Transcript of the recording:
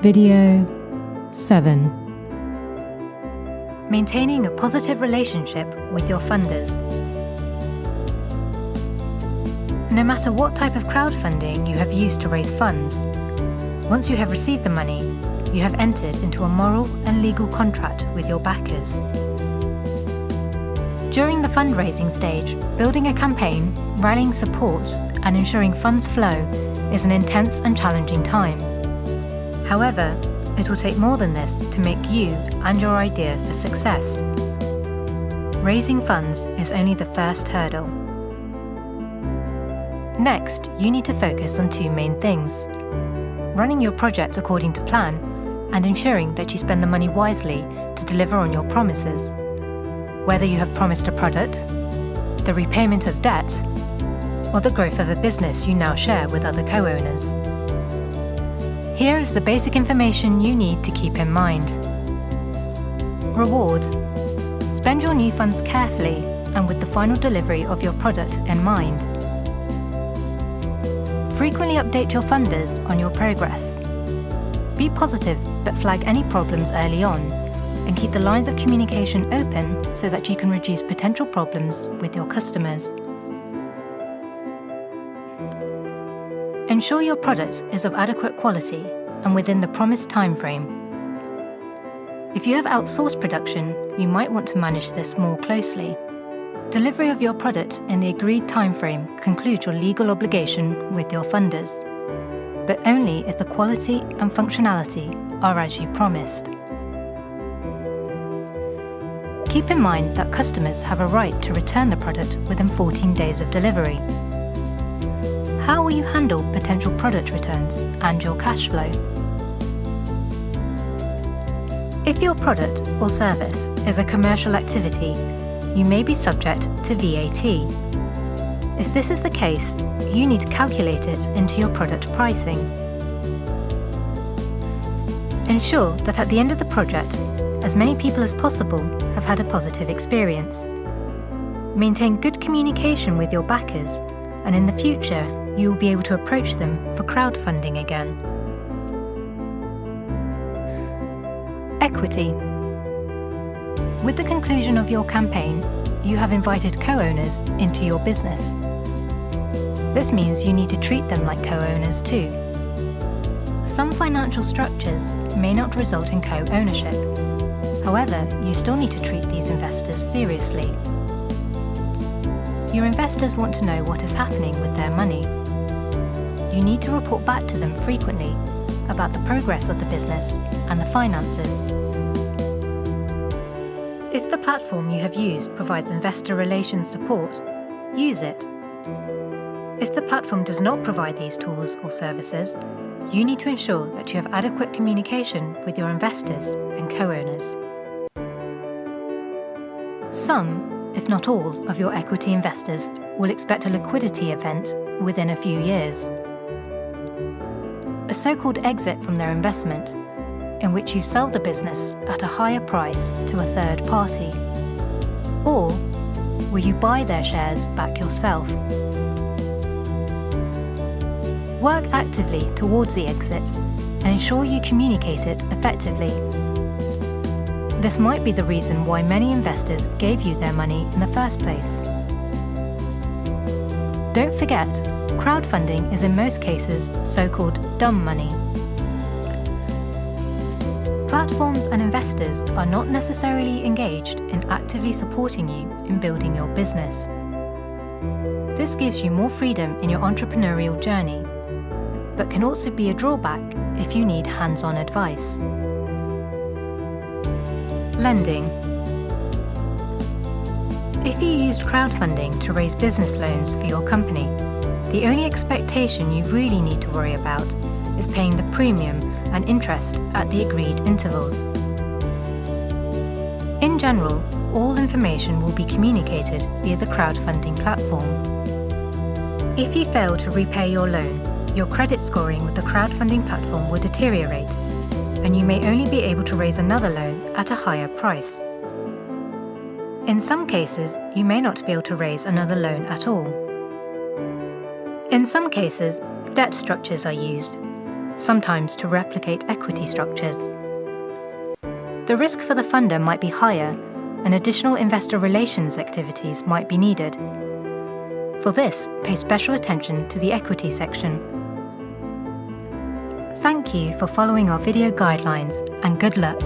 Video 7. Maintaining a positive relationship with your funders. No matter what type of crowdfunding you have used to raise funds, once you have received the money, you have entered into a moral and legal contract with your backers. During the fundraising stage, building a campaign, rallying support, and ensuring funds flow is an intense and challenging time. However, it will take more than this to make you and your idea a success. Raising funds is only the first hurdle. Next, you need to focus on two main things: running your project according to plan and ensuring that you spend the money wisely to deliver on your promises. Whether you have promised a product, the repayment of debt, or the growth of a business you now share with other co-owners. Here is the basic information you need to keep in mind. Reward. Spend your new funds carefully and with the final delivery of your product in mind. Frequently update your funders on your progress. Be positive but flag any problems early on, and keep the lines of communication open so that you can reduce potential problems with your customers. Ensure your product is of adequate quality and within the promised time frame. If you have outsourced production, you might want to manage this more closely. Delivery of your product in the agreed time frame concludes your legal obligation with your funders, but only if the quality and functionality are as you promised. Keep in mind that customers have a right to return the product within 14 days of delivery. How will you handle potential product returns and your cash flow? If your product or service is a commercial activity, you may be subject to VAT. If this is the case, you need to calculate it into your product pricing. Ensure that at the end of the project, as many people as possible have had a positive experience. Maintain good communication with your backers, and in the future, you will be able to approach them for crowdfunding again. Equity. With the conclusion of your campaign, you have invited co-owners into your business. This means you need to treat them like co-owners too. Some financial structures may not result in co-ownership. However, you still need to treat these investors seriously. Your investors want to know what is happening with their money. You need to report back to them frequently about the progress of the business and the finances. If the platform you have used provides investor relations support, use it. If the platform does not provide these tools or services, you need to ensure that you have adequate communication with your investors and co-owners. Some, if not all, of your equity investors will expect a liquidity event within a few years. A so-called exit from their investment, in which you sell the business at a higher price to a third party. Or will you buy their shares back yourself? Work actively towards the exit and ensure you communicate it effectively. This might be the reason why many investors gave you their money in the first place. Don't forget, crowdfunding is in most cases so-called dumb money. Platforms and investors are not necessarily engaged in actively supporting you in building your business. This gives you more freedom in your entrepreneurial journey, but can also be a drawback if you need hands-on advice. Lending. If you used crowdfunding to raise business loans for your company, the only expectation you really need to worry about is paying the premium and interest at the agreed intervals. In general, all information will be communicated via the crowdfunding platform. If you fail to repay your loan, your credit scoring with the crowdfunding platform will deteriorate, and you may only be able to raise another loan at a higher price. In some cases, you may not be able to raise another loan at all. In some cases, debt structures are used, sometimes to replicate equity structures. The risk for the funder might be higher, and additional investor relations activities might be needed. For this, pay special attention to the equity section. Thank you for following our video guidelines, and good luck!